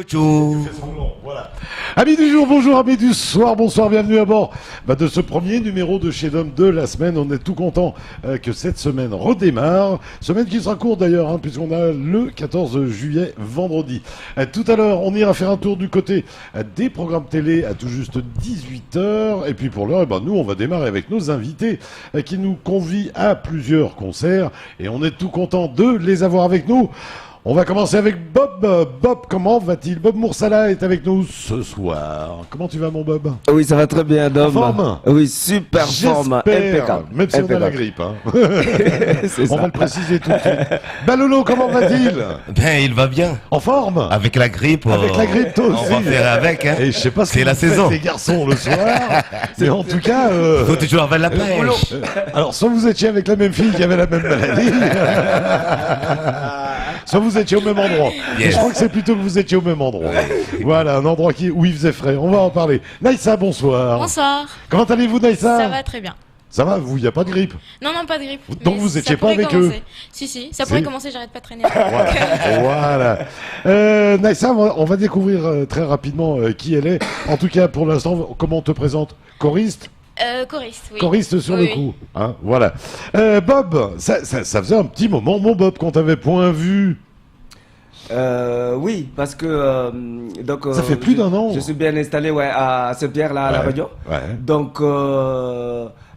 Tchou. Voilà. Amis du jour, bonjour, amis du soir, bonsoir, bienvenue à bord de ce premier numéro de Chez Dom de la semaine. On est tout content que cette semaine redémarre. Semaine qui sera courte d'ailleurs, puisqu'on a le 14 juillet, vendredi. Tout à l'heure, on ira faire un tour du côté des programmes télé à tout juste 18h. Et puis pour l'heure, nous, on va démarrer avec nos invités qui nous convient à plusieurs concerts. Et on est tout content de les avoir avec nous. On va commencer avec Bob. Bob, comment va-t-il? Bob Moursala est avec nous ce soir. Comment tu vas, mon Bob? Oui, ça va très bien, Dom. En forme? Oui, super forme, impeccable. Même si on a la grippe. On va le préciser tout de suite. Balolo, comment va-t-il? Ben, il va bien. En forme? Avec la grippe. Avec la grippe, toi aussi. On va faire avec. Hein. Et je sais pas si c'est la saison. Les garçons le soir. Mais en tout cas. Faut toujours avoir la pêche. Alors, soit vous étiez avec la même fille qui avait la même maladie. Soit vous étiez au même endroit. Yes. Et je crois que c'est plutôt que vous étiez au même endroit. Voilà, un endroit où il faisait frais. On va en parler. Naïssa, bonsoir. Bonsoir. Comment allez-vous, Naïssa? Ça va très bien. Ça va, vous, il n'y a pas de grippe? Non, pas de grippe. Donc vous étiez pas avec eux? Si, ça pourrait commencer, j'arrête pas de traîner. Voilà. Naïssa, on va découvrir très rapidement qui elle est. En tout cas, pour l'instant, comment on te présente? Choriste? Choriste, oui. Choriste sur le coup. Hein, voilà. Bob, ça faisait un petit moment, mon Bob, qu'on t'avait point vu. Oui, parce que donc ça fait plus d'un an. Je suis bien installé à Saint-Pierre là à la radio. Ouais. Donc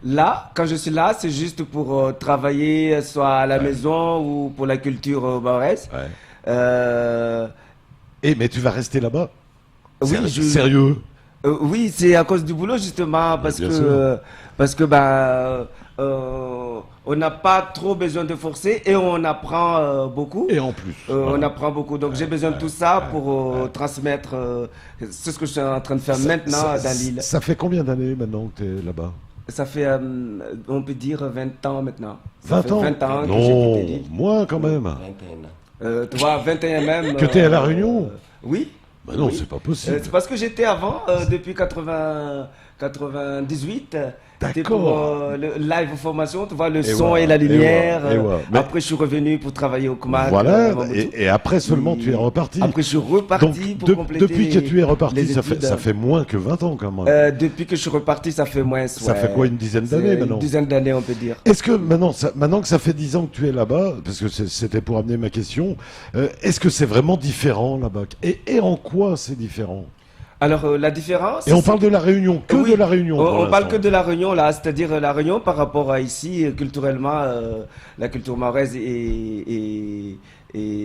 là, quand je suis là, c'est juste pour travailler soit à la maison ou pour la culture mahoraise. Mais tu vas rester là-bas? Oui, sérieux? Oui, c'est à cause du boulot justement parce que on n'a pas trop besoin de forcer et on apprend beaucoup. Et en plus. On apprend beaucoup. Donc j'ai besoin de tout ça pour transmettre c'est ce que je suis en train de faire maintenant dans l'île. Ça fait combien d'années maintenant que tu es là-bas? Ça fait, on peut dire 20 ans maintenant. 20 ans? 20 ans non, que j'ai quitté l'île. Moins quand même. 21. Tu vois, 21 même. Que tu es à La Réunion? Oui. Bah non, oui. c'est pas possible. C'est parce que j'étais avant, depuis 98. D'accord. Pour le live formation, tu vois, le son et la lumière. Après, je suis revenu pour travailler au COMAC. Voilà, et après seulement tu es reparti. Après, je suis reparti pour compléter. Depuis que tu es reparti, ça fait moins que 20 ans quand même. Depuis que je suis reparti, ça fait moins. Ça fait quoi, une dizaine d'années maintenant? Une dizaine d'années, on peut dire. Est-ce que maintenant que ça fait 10 ans que tu es là-bas, parce que c'était pour amener ma question, est-ce que c'est vraiment différent là-bas? Et en quoi c'est différent? Alors la différence. Et on parle de la Réunion, de la Réunion. On parle que de la Réunion là, c'est-à-dire la Réunion par rapport à ici culturellement, la culture mahoraise et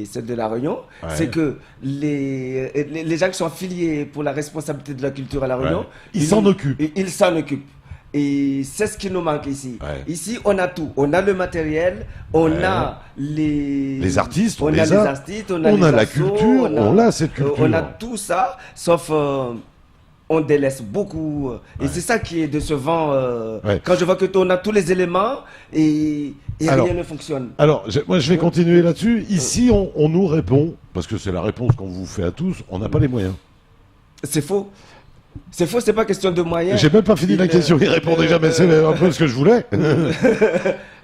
celle de la Réunion, c'est que les gens qui sont affiliés pour la responsabilité de la culture à la Réunion, ils s'en occupent. Ils s'en occupent. Et c'est ce qui nous manque ici. Ici, on a tout. On a le matériel, on a les artistes, on a les artistes, on a la culture, on a cette culture. On a tout ça, sauf on délaisse beaucoup. Et c'est ça qui est décevant. Quand je vois que on a tous les éléments et rien ne fonctionne. Alors, moi, je vais continuer là-dessus. Ici, on nous répond, parce que c'est la réponse qu'on vous fait à tous, on n'a pas les moyens. C'est faux. C'est faux, c'est pas question de moyens. J'ai même pas fini la question, il répondait jamais, c'est un peu ce que je voulais.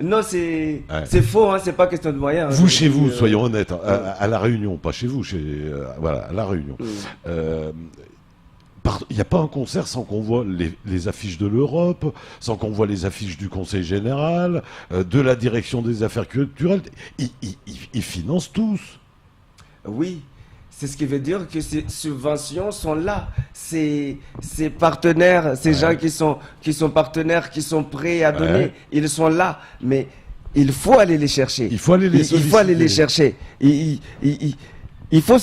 Non, c'est faux, c'est pas question de moyens. Vous, chez vous, soyons honnêtes, à La Réunion, pas chez vous, à La Réunion. Il n'y a pas un concert sans qu'on voit les affiches de l'Europe, sans qu'on voit les affiches du Conseil Général, de la Direction des Affaires Culturelles. Ils financent tous. Oui. C'est ce qui veut dire que ces subventions sont là. Ces partenaires, ces gens qui sont partenaires, qui sont prêts à donner, ils sont là. Mais il faut aller les chercher. Il faut aller les chercher. Il faut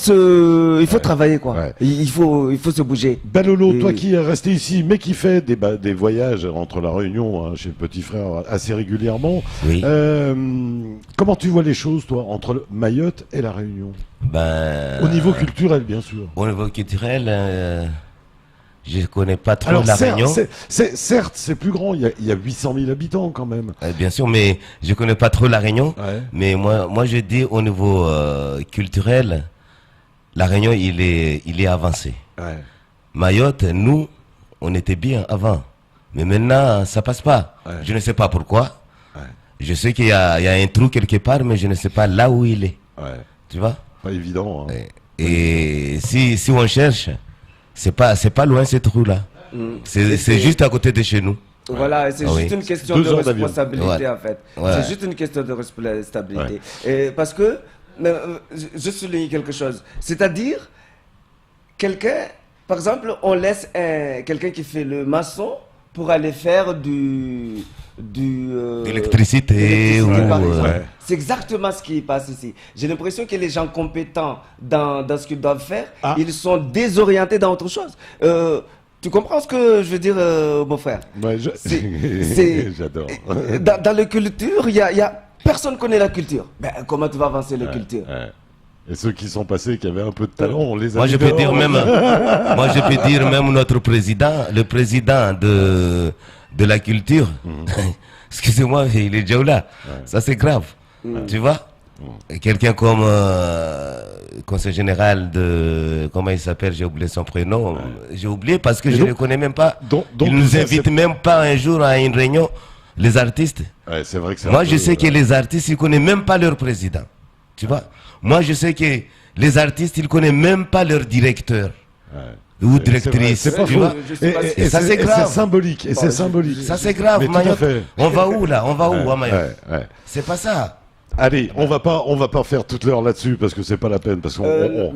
travailler, quoi. Il faut se bouger. Balolo, toi qui es resté ici, mais qui fait des voyages entre la Réunion, chez le petit frère, assez régulièrement. Oui. Comment tu vois les choses, toi, entre Mayotte et la Réunion? Au niveau culturel, bien sûr. Au niveau culturel, je ne connais pas trop la Réunion. Certes, c'est plus grand. Il y a 800 000 habitants quand même. Bien sûr, mais je ne connais pas trop la Réunion. Mais moi, je dis au niveau culturel, la Réunion, il est avancé. Mayotte, nous, on était bien avant. Mais maintenant, ça passe pas. Je ne sais pas pourquoi. Je sais qu'il y a un trou quelque part, mais je ne sais pas là où il est. Tu vois? Pas évident. Et si on cherche, c'est pas loin ces trous-là. C'est juste à côté de chez nous. Voilà, c'est juste une question de responsabilité en fait. Ouais. C'est juste une question de responsabilité. Et parce que, je souligne quelque chose. C'est-à-dire, quelqu'un, par exemple, on laisse quelqu'un qui fait le maçon pour aller faire de l'électricité. C'est exactement ce qui passe ici. J'ai l'impression que les gens compétents dans ce qu'ils doivent faire, ils sont désorientés dans autre chose. Tu comprends ce que je veux dire, mon frère? Ouais, j'adore. Dans la culture, personne ne connaît la culture. Ben, comment tu vas avancer la culture? Et ceux qui sont passés, qui avaient un peu de talent, on les a moi je peux dire même notre président, le président de la culture. Excusez-moi, il est déjà là. Ça c'est grave. Tu vois? Quelqu'un comme conseil général de, comment il s'appelle, j'ai oublié son prénom, j'ai oublié parce que je ne le connais même pas. Il nous invite même pas un jour à une réunion, les artistes. C'est vrai que moi je sais que les artistes, ils ne connaissent même pas leur président. Tu vois? Moi je sais que les artistes, ils ne connaissent même pas leur directeur. Ou directrice. C'est pas faux. Et ça c'est grave. C'est symbolique. Et c'est symbolique. Ça c'est grave, Mayotte. On va où là? On va où à Mayotte? C'est pas ça. Allez, on va pas faire toute l'heure là-dessus parce que c'est pas la peine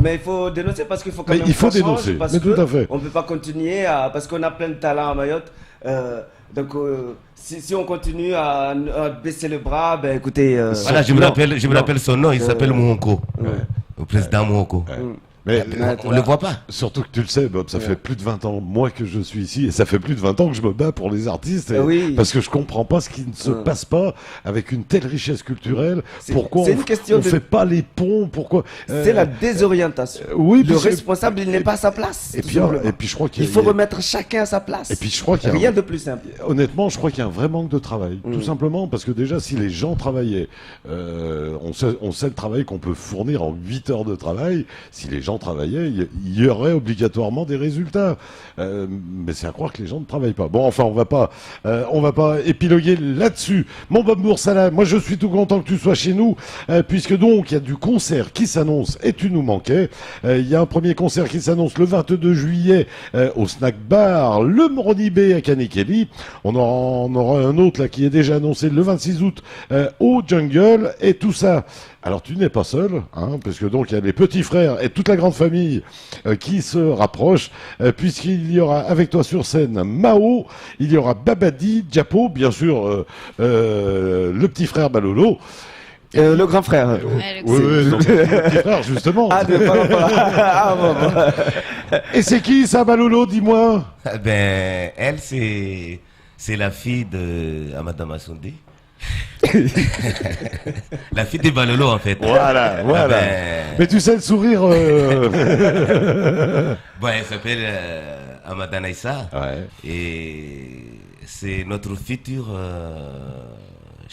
mais il faut dénoncer parce qu'il faut quand même. Il faut dénoncer. Mais tout à fait. On peut pas continuer parce qu'on a plein de talents à Mayotte. Donc si on continue à baisser le bras, ben écoutez. Voilà, je me rappelle son nom. Il s'appelle Mouhonko. Le président Mouhonko. Mais on ne le voit pas. Surtout que tu le sais, Bob, ça fait plus de 20 ans, moi, que je suis ici, et ça fait plus de 20 ans que je me bats pour les artistes, parce que je comprends pas ce qui ne se passe pas avec une telle richesse culturelle. Pourquoi on ne fait pas les ponts? Pourquoi C'est la désorientation. Le responsable, il n'est pas à sa place. Et puis je crois qu'il faut remettre chacun à sa place. Et puis je crois qu'il y a rien de plus simple. Honnêtement, je crois qu'il y a un vrai manque de travail, tout simplement, parce que déjà, si les gens travaillaient, on sait le travail qu'on peut fournir en 8 heures de travail. Si les gens travaillaient, il y aurait obligatoirement des résultats. Mais c'est à croire que les gens ne travaillent pas. Bon, enfin, on va pas épiloguer là-dessus. Mon Bob Moursala, moi je suis tout content que tu sois chez nous, puisque donc il y a du concert qui s'annonce et tu nous manquais. Il y a un premier concert qui s'annonce le 22 juillet au Snack Bar, le Moroni B à Kanikeli. On en aura un autre là qui est déjà annoncé le 26 août au Jungle, et tout ça. Alors tu n'es pas seul, parce que donc il y a les petits frères et toute la grande famille qui se rapprochent, puisqu'il y aura avec toi sur scène Mao, il y aura Babadi, Diapo, bien sûr le petit frère Balolo. Le grand frère. Oui, donc le petit frère justement. Et c'est qui ça, Balolo, dis-moi? Ben, elle c'est la fille de Madame Assoundi. La fille de Balolo en fait. Voilà. Mais tu sais le sourire. Bon, elle s'appelle Amada Naïssa. Et c'est notre future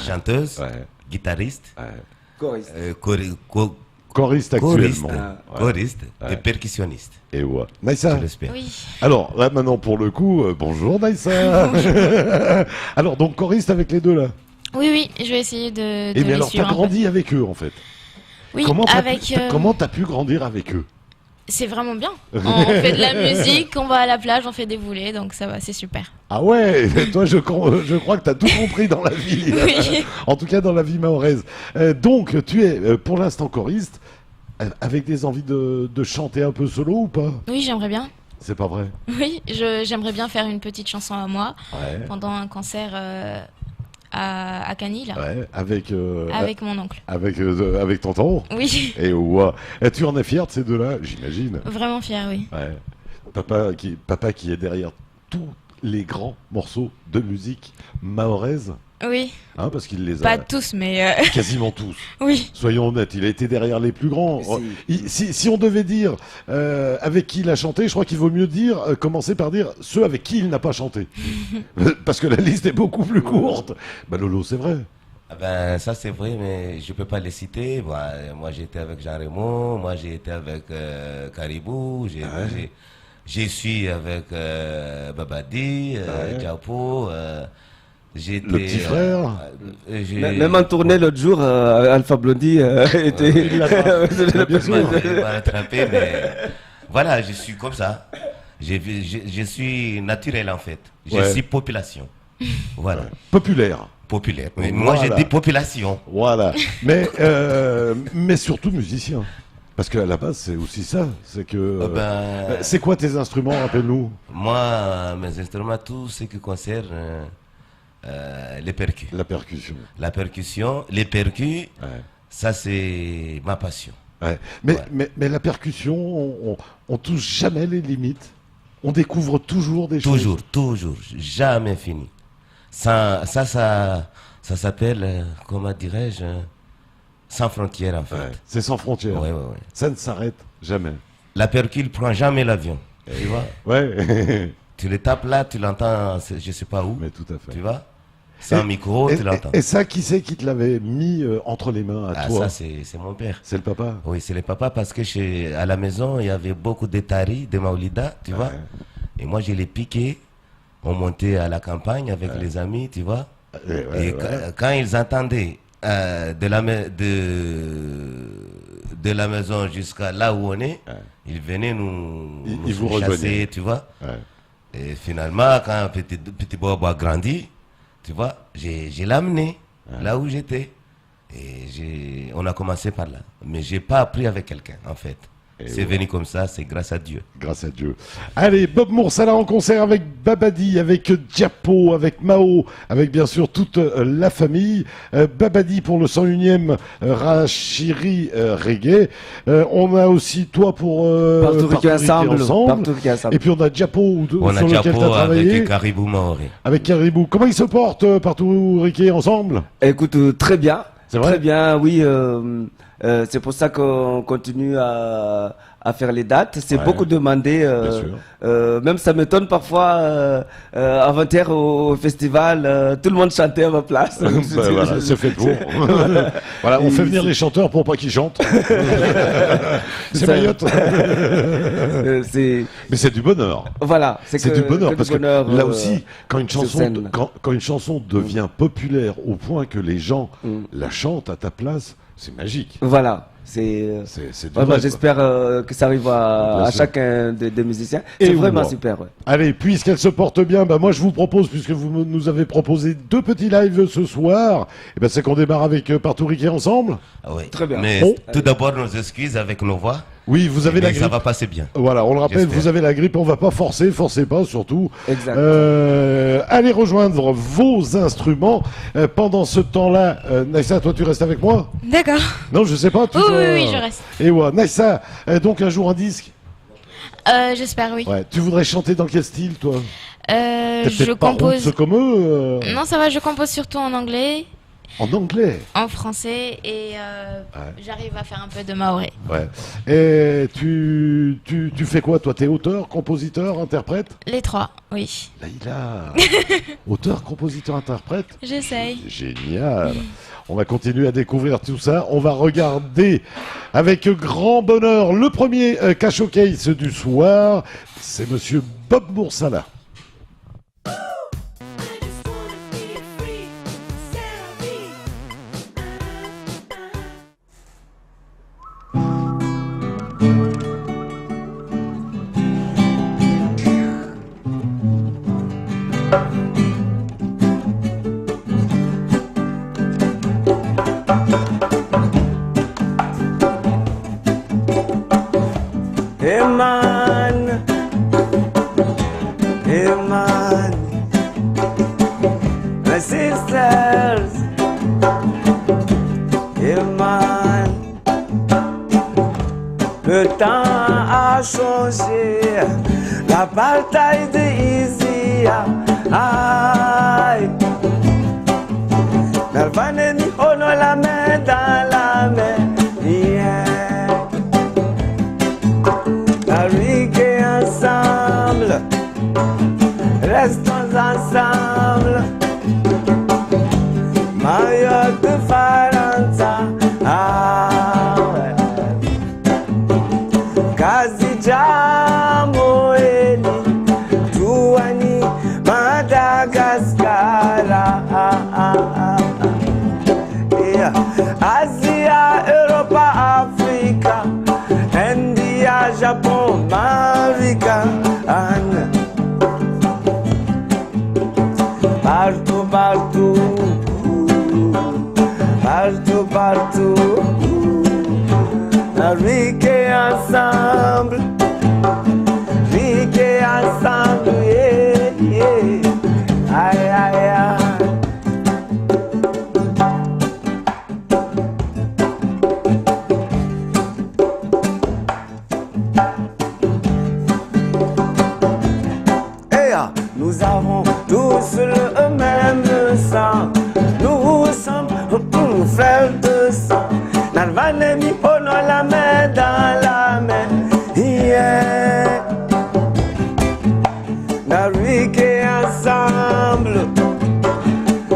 chanteuse, guitariste, choriste actuellement. Choriste et percussionniste. Et Naïssa. Oui. Alors là maintenant pour le coup, bonjour Naïssa. Alors donc choriste avec les deux là. Oui, je vais essayer de mais alors, t'as grandi avec eux, en fait. Oui, comment t'as pu grandir avec eux? C'est vraiment bien. On fait de la musique, on va à la plage, on fait des boulets, donc ça va, c'est super. Ah ouais, toi je crois que t'as tout compris dans la vie. Oui. En tout cas dans la vie mahoraise. Donc tu es pour l'instant choriste, avec des envies de chanter un peu solo ou pas? Oui, j'aimerais bien. C'est pas vrai? Oui, j'aimerais bien faire une petite chanson à moi pendant un concert à Cannes. Avec mon oncle. Avec tonton? Oui. Et tu en es fier de ces deux-là, j'imagine? Vraiment fier, oui. Papa qui est derrière tous les grands morceaux de musique mahoraise. Oui. Parce qu'il les a... Pas tous, mais... Quasiment tous. Oui. Soyons honnêtes, il a été derrière les plus grands. Si on devait dire avec qui il a chanté, je crois qu'il vaut mieux commencer par dire ceux avec qui il n'a pas chanté. Parce que la liste est beaucoup plus courte. Lolo, c'est vrai. Ben, ça c'est vrai, mais je peux pas les citer. Moi j'ai été avec Jean Raymond, moi j'ai été avec Caribou, j'ai suis avec Babadi, Diapo... Le petit frère. Même en tournée l'autre jour, Alpha Blondy était. Il m'a rattrapé, mais voilà, je suis comme ça. Je suis naturel en fait. Je suis population. Voilà. Populaire. Populaire. Mais moi, j'ai dit population. Voilà. Mais surtout musicien. Parce qu'à la base, c'est aussi ça. C'est que. C'est quoi tes instruments, rappelle-nous? Moi, mes instruments, tout ce qui concerne les percus. La percussion. La percussion, les percus, ça c'est ma passion. Ouais. Mais la percussion, on touche jamais les limites. On découvre toujours des choses. Toujours, jamais fini. Ça s'appelle, comment dirais-je, sans frontières en fait. Ouais, c'est sans frontières. Ouais. Ça ne s'arrête jamais. La percu ne prend jamais l'avion. Tu vois? Ouais. Tu le tapes là, tu l'entends, je sais pas où. Mais tout à fait. Tu vois? Sans micro, tu l'entends. Et ça, qui c'est qui te l'avait mis entre les mains à toi? Ça, c'est mon père. C'est le papa? Oui, c'est le papa parce que à la maison, il y avait beaucoup de taris, de maoulidas, tu vois. Et moi, je les piquais. On montait à la campagne avec les amis, tu vois. Quand ils entendaient de la maison jusqu'à là où on est, ils venaient nous chasser, tu vois. Et finalement, quand petit Bobo a grandi, tu vois, j'ai l'amené là où j'étais. Et on a commencé par là. Mais j'ai pas appris avec quelqu'un, en fait. C'est venu comme ça, c'est grâce à Dieu. Grâce à Dieu. Allez, Bob Moursala en concert avec Babadi, avec Diapo, avec Mao, avec bien sûr toute la famille. Babadi pour le 101e Rachiri Reggae. On a aussi toi pour Partout ensemble. Et puis on a Diapo sur lequel tu as travaillé. Avec Caribou Maoré. Avec Caribou. Comment ils se portent Partout Riquet ensemble? Écoute, très bien. C'est vrai? Très bien, oui. C'est pour ça qu'on continue à faire les dates. C'est beaucoup demandé. Même ça m'étonne parfois. Avant-hier au festival, tout le monde chantait à ma place. Voilà, c'est fait pour. Voilà, on fait venir les chanteurs pour pas qu'ils chantent. C'est Mayotte. Mais c'est du bonheur. Voilà, c'est du bonheur parce que là aussi, quand une chanson devient populaire au point que les gens la chantent à ta place, c'est magique. Voilà. J'espère que ça arrive à chacun des musiciens. C'est vraiment super. Ouais. Allez, puisqu'elle se porte bien, moi je vous propose, puisque vous nous avez proposé 2 petits lives ce soir, c'est qu'on démarre avec Partout Riquet ensemble. Oui. Très bien. Mais tout d'abord, nos excuses avec nos voix. Oui, vous avez la grippe. Ça va passer bien. Voilà, on le rappelle, vous avez la grippe, on va pas forcez pas surtout. Exact. Allez rejoindre vos instruments. Pendant ce temps-là, Naïssa, toi tu restes avec moi? D'accord. Non, je sais pas. Oui, je reste. Et ouais, Naïssa, donc un jour un disque? J'espère, oui. Ouais, tu voudrais chanter dans quel style, toi? Je compose. Comme eux, Non, ça va, je compose surtout en anglais. En anglais? En français et j'arrive à faire un peu de maoré. Ouais. Et tu fais quoi, toi? T'es auteur, compositeur, interprète? Les 3, oui. Laïla. Auteur, compositeur, interprète? J'essaye. Génial. On va continuer à découvrir tout ça. On va regarder avec grand bonheur le premier cash showcase du soir. C'est monsieur Bob Moursala. My sisters, man, le temps a changé, la bataille de Isia, aïe, Melvane ni ono la main dans la main, yeah, la reggae ensemble, restons ensemble. Mayotte Faranza, Kazi Jamoeni, Tuani, Madagascar, Nous avons tous le même sang. Nous sommes frères de sang. Narvanemi pono la main dans la main. Yeah. Narike ensemble.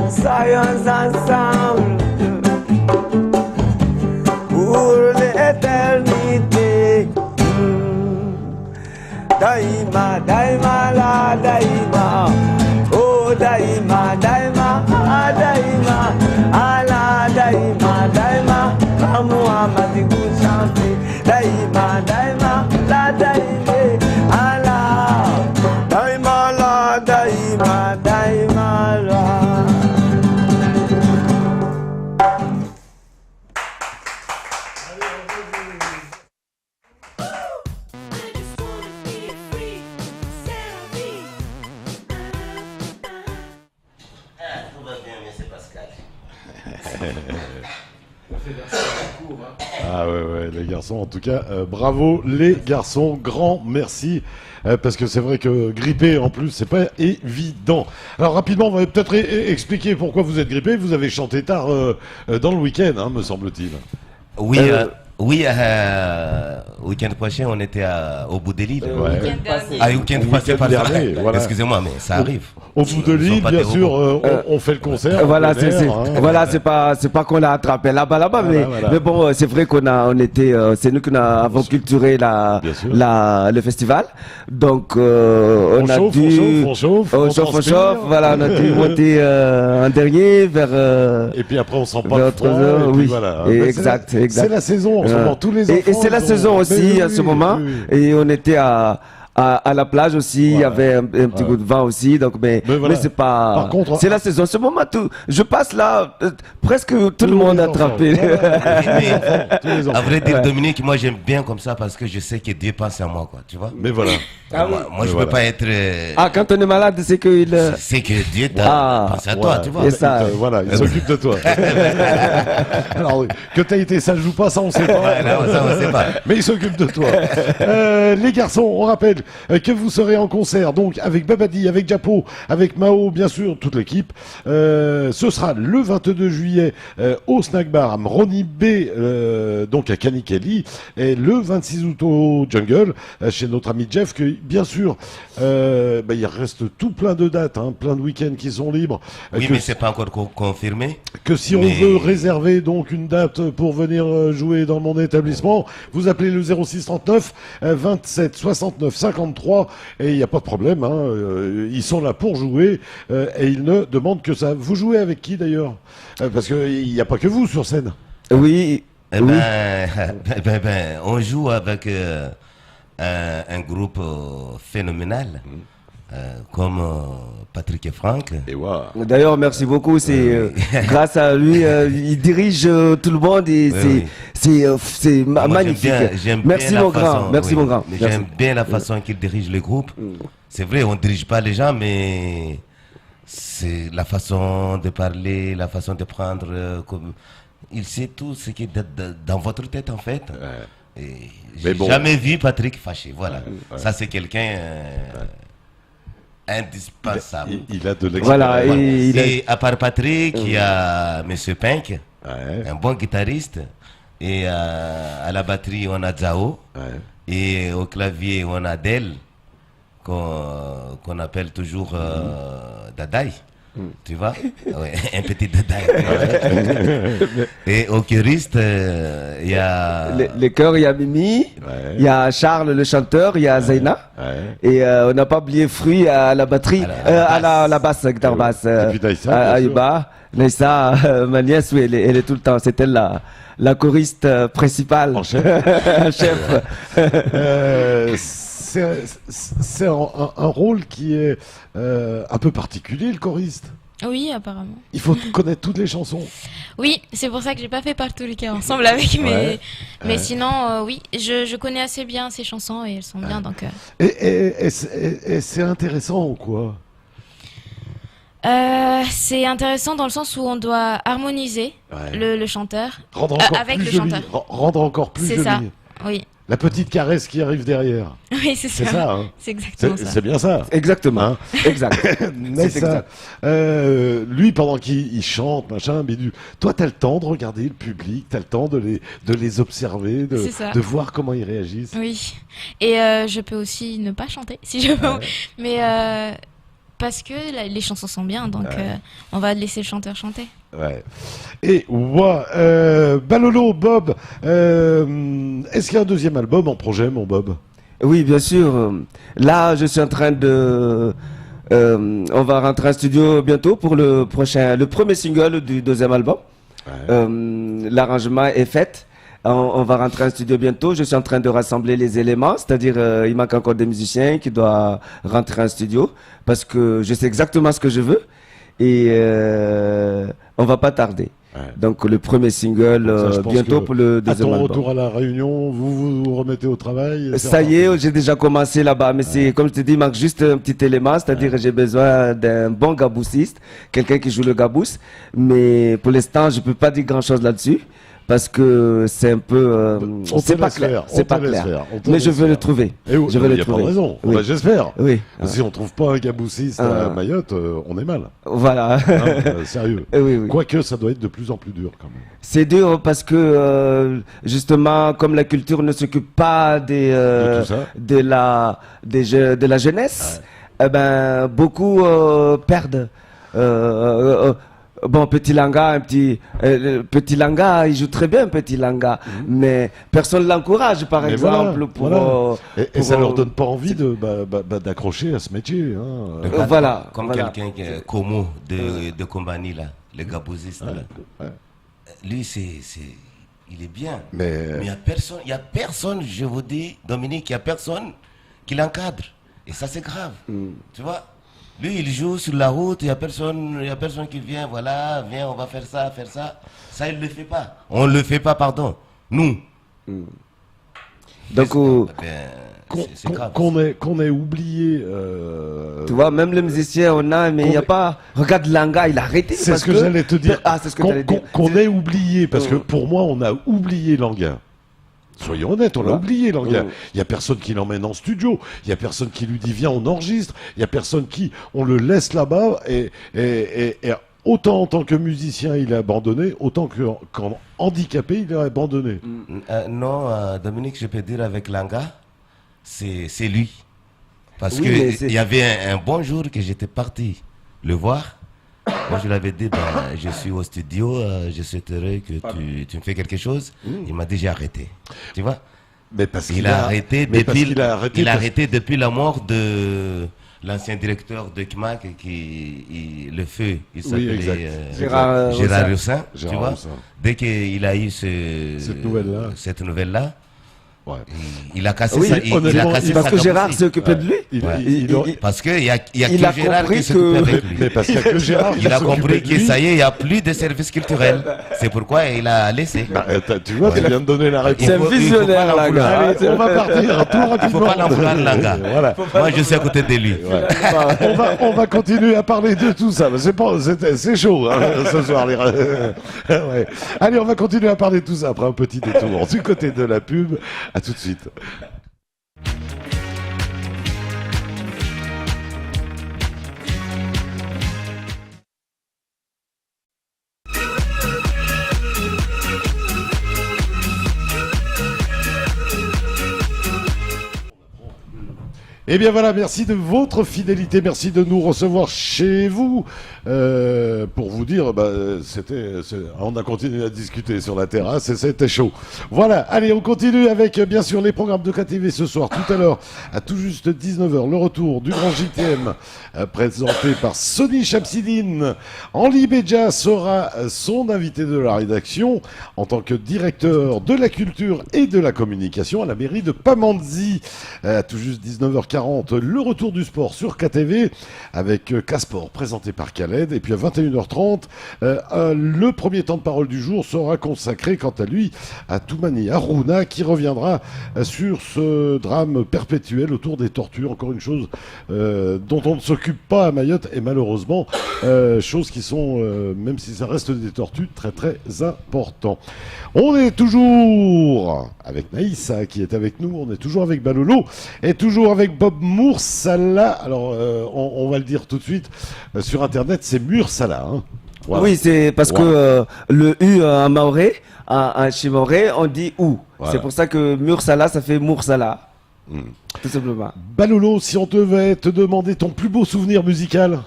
Soyons ensemble. Pour l'éternité. Daima, daima, la daima. Oh, daima, daima, ah, daima. Ala, daima, daima. Muhammad chanter. Daima, daima, la daima. Ala, daima, la daima, daima, la. Ah ouais, les garçons, en tout cas, bravo les garçons, grand merci, parce que c'est vrai que gripper en plus, c'est pas évident. Alors rapidement, on va peut-être expliquer pourquoi vous êtes grippé. Vous avez chanté tard dans le week-end, hein, me semble-t-il. Oui, week-end prochain, on était au bout de l'île. Week-end passé, pas dernier, voilà. Excusez-moi, mais ça arrive. Au bout de l'île, bien sûr, on fait le concert. Voilà, c'est pas qu'on l'a attrapé là-bas, mais bon, c'est vrai on était, c'est nous qui avons culturé le festival. Donc, on chauffe. Voilà, on a dû monter un dernier vers. Et puis après, on sent pas froid. Oui, voilà. exact. C'est la saison en ce moment. Tous les enfants. Et c'est la saison aussi en ce moment. Et on était à la plage aussi, il y avait un petit coup de vent aussi, donc mais c'est pas. Par contre, c'est la saison. En ce moment, je passe là, presque tout le monde a attrapé. À vrai dire, Dominique, moi j'aime bien comme ça parce que je sais que Dieu pense à moi, quoi, tu vois. Mais voilà. Moi je peux pas être. Quand on est malade, c'est que c'est que Dieu t'a pensé à toi, tu vois. Et ça, voilà, il s'occupe de toi. Alors que t'as été sage ou pas, ça on sait pas. Ça on sait pas. Mais il s'occupe de toi. Les garçons, on rappelle que vous serez en concert donc avec Babadi, avec Japo, avec Mao, bien sûr, toute l'équipe. Ce sera le 22 juillet au Snack Bar Ronnie B, donc à Kanikeli, et le 26 août au Jungle chez notre ami Jeff. Que bien sûr, il reste tout plein de dates, hein, plein de week-ends qui sont libres. Oui, mais c'est pas encore confirmé. Que si on veut réserver donc une date pour venir jouer dans mon établissement, vous appelez le 06 39 27 69 53 et il n'y a pas de problème. Hein, ils sont là pour jouer et ils ne demandent que ça. Vous jouez avec qui d'ailleurs parce qu'il n'y a pas que vous sur scène. Oui. On joue avec un groupe phénoménal. Comme Patrick et Franck. D'ailleurs, merci beaucoup. C'est grâce à lui, il dirige tout le monde et c'est magnifique. Merci mon grand. Merci mon grand. J'aime bien la façon qu'il dirige le groupe. C'est vrai, on ne dirige pas les gens, mais c'est la façon de parler, la façon de prendre. Il sait tout ce qui est dans votre tête en fait. J'ai jamais vu Patrick fâché. Voilà. Ça c'est quelqu'un. Indispensable. Il a de l'expérience. Et à part Patrick, il y a Monsieur Pink, un bon guitariste. Et à la batterie, on a Zao. Et au clavier, on a Del, qu'on appelle toujours Dadaï. Tu vois, un petit Dadaï. Et au choriste, il y a... Les chœurs, il y a Mimi, il y a Charles le chanteur, il y a Zaina. Et on n'a pas oublié Fruit à la batterie, à la basse, guitare basse. Et puis Naïssa, Naïssa, ma nièce, oui, elle est tout le temps. C'est elle la choriste principale. En chef. C'est un rôle qui est un peu particulier, le choriste. Oui, apparemment. Il faut connaître toutes les chansons. Oui, c'est pour ça que j'ai pas fait Partout les cas ensemble avec, mais sinon, oui, je connais assez bien ces chansons et elles sont bien, donc. Et c'est intéressant ou quoi? C'est intéressant dans le sens où on doit harmoniser le chanteur rendre encore avec plus le joli. chanteur. Rendre encore plus joli. C'est ça, oui. La petite caresse qui arrive derrière. Oui, c'est ça. C'est ça, hein. C'est exactement ça. C'est bien ça. Exactement. Hein. Exact. Nessa, lui, pendant qu'il chante, machin, bidule, toi, t'as le temps de regarder le public, t'as le temps de les observer, de voir comment ils réagissent. Oui. Et je peux aussi ne pas chanter, si je veux. Mais parce que les chansons sont bien, donc on va laisser le chanteur chanter. Ouais. Et Balolo, Bob, est-ce qu'il y a un deuxième album en projet, mon Bob? Oui, bien sûr. Là, je suis en train de... on va rentrer en studio bientôt pour le premier single du deuxième album. Ouais. L'arrangement est fait. On va rentrer en studio bientôt. Je suis en train de rassembler les éléments, c'est-à-dire il manque encore des musiciens qui doivent rentrer en studio parce que je sais exactement ce que je veux et on va pas tarder. Ouais. Donc le premier single bientôt pour le deuxième album. À ton retour à la Réunion, vous remettez au travail? Ça y est, j'ai déjà commencé là-bas, mais c'est comme je te dis, il manque juste un petit élément, c'est-à-dire j'ai besoin d'un bon gaboussiste, quelqu'un qui joue le gabousse, mais pour l'instant je peux pas dire grand-chose là-dessus. Parce que c'est un peu, c'est pas clair, c'est pas clair. Mais je veux le trouver. Je veux le trouver. Pas de raison. Oui. Bah, j'espère. Oui. Si on trouve pas un gaboussiste à Mayotte, on est mal. Voilà. Sérieux. Oui. Quoique ça doit être de plus en plus dur quand même. C'est dur parce que justement, comme la culture ne s'occupe pas de la jeunesse, eh ben beaucoup perdent. Bon, Petit Langa, Petit Langa, il joue très bien, Petit Langa, mais personne l'encourage, par exemple. Et ça leur donne pas envie d'accrocher à ce métier. Hein. Voilà. Comme quelqu'un Como de Combani, là, le gabouziste, là. Lui, il est bien. Mais il y a personne, je vous dis, Dominique, il y a personne qui l'encadre. Et ça, c'est grave. Tu vois? Lui, il joue sur la route, il n'y a personne qui vient, voilà, viens, on va faire ça. Ça, il ne le fait pas. On ne le fait pas, pardon. Nous. Donc, qu'on ait oublié. Tu vois, même les musiciens, on a, mais il n'y a pas. Regarde Langa, il a arrêté. C'est ce que j'allais te dire. C'est ce que t'allais dire. Qu'on ait oublié, parce que pour moi, on a oublié Langa. Soyons honnêtes, on l'a oublié, Langa. Il n'y a personne qui l'emmène en studio. Il n'y a personne qui lui dit viens, on enregistre. Il n'y a personne on le laisse là-bas. Et autant en tant que musicien, il est abandonné, autant qu'en handicapé, il est abandonné. Non, Dominique, je peux dire avec Langa, c'est lui. Parce qu'il y avait un bon jour que j'étais parti le voir. Moi, je l'avais dit, je suis au studio, je souhaiterais que tu me fais quelque chose. Il m'a dit, j'ai arrêté. Tu vois? Mais parce qu'il a arrêté depuis la mort de l'ancien directeur de CMAC, le feu, il s'appelait Gérard Roussin. Tu vois? Dès qu'il a eu cette nouvelle-là, il a cassé ça. Parce que Gérard s'est occupé de lui. Parce qu'il y a que Gérard qui s'occupe avec lui. Mais parce qu'il y a que Gérard il a compris que ça y est, il n'y a plus de services culturels. C'est pourquoi il a laissé. Tu vois, tu viens de donner la réponse. C'est un visionnaire, Langa. Allez, on va partir tout rapidement. Il ne faut pas l'enfouler, Langa. Moi, je suis à côté de lui. On va continuer à parler de tout ça. C'est chaud ce soir. Allez, on va continuer à parler de tout ça après un petit détour du côté de la pub. À tout de suite. Eh bien voilà, merci de votre fidélité, merci de nous recevoir chez vous. Pour vous dire, on a continué à discuter sur la terrasse et c'était chaud. Voilà, allez, on continue avec bien sûr les programmes de KTV ce soir. Tout à l'heure, à tout juste 19h, le retour du grand JTM présenté par Sonny Chamsidine. Henri Béja sera son invité de la rédaction en tant que directeur de la culture et de la communication à la mairie de Pamandzi. À tout juste 19h40. 20h40, le retour du sport sur KTV avec K-Sport présenté par Khaled. Et puis à 21h30, le premier temps de parole du jour sera consacré quant à lui à Toumani Harouna qui reviendra sur ce drame perpétuel autour des tortures. Encore une chose dont on ne s'occupe pas à Mayotte et malheureusement, choses qui sont, même si ça reste des tortures, très très importants. On est toujours avec Naïssa qui est avec nous, on est toujours avec Balolo et toujours avec Bob Moursala. Alors on va le dire tout de suite, sur internet c'est Mursala. Hein. Voilà. Oui, c'est parce que le U en maoré, chez maoré, on dit OU. Voilà. C'est pour ça que Mursala, ça fait Moursala. Tout simplement. Balolo, si on devait te demander ton plus beau souvenir musical.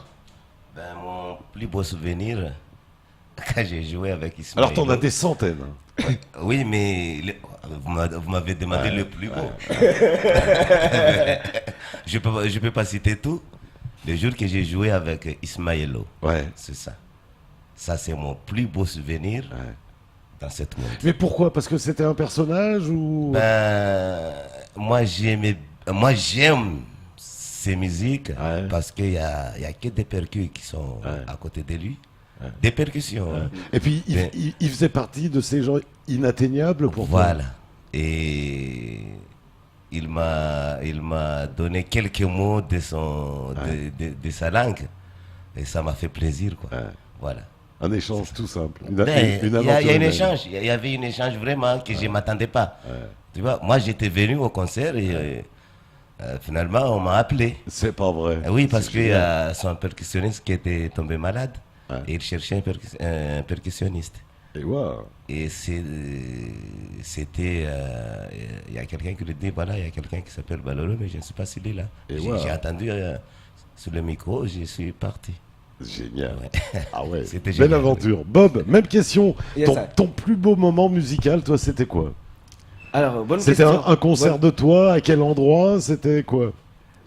Mon plus beau souvenir, quand j'ai joué avec Ismaël. Alors t'en as des centaines. Oui, mais vous m'avez demandé le plus beau. Je peux pas citer tout. Le jour que j'ai joué avec Ismaëlo, c'est ça. Ça, c'est mon plus beau souvenir dans cette monde. Mais pourquoi? Parce que c'était un personnage ou... Moi, j'aime ces musiques parce qu'il n'y a que des percus qui sont à côté de lui. Des percussions. Et puis, il faisait partie de ces gens inatteignables pour toi. Voilà. Et il m'a donné quelques mots de sa langue. Et ça m'a fait plaisir, quoi. Voilà. Un échange tout simple. Il y avait un échange vraiment que je ne m'attendais pas. Tu vois, moi, j'étais venu au concert et finalement, on m'a appelé. C'est pas vrai. Oui, parce qu'il y a son percussionniste qui était tombé malade. Et il cherchait un percussionniste. Et c'était... Il y a quelqu'un qui lui dit, voilà, il y a quelqu'un qui s'appelle Balolo, mais je ne sais pas s'il est là. J'ai entendu sur le micro, je suis parti. Génial. Ah ouais, c'était belle génial, aventure. Oui. Bob, même question. Ton plus beau moment musical, toi, c'était quoi? Alors, bonne question. C'était un concert de toi? À quel endroit? C'était quoi?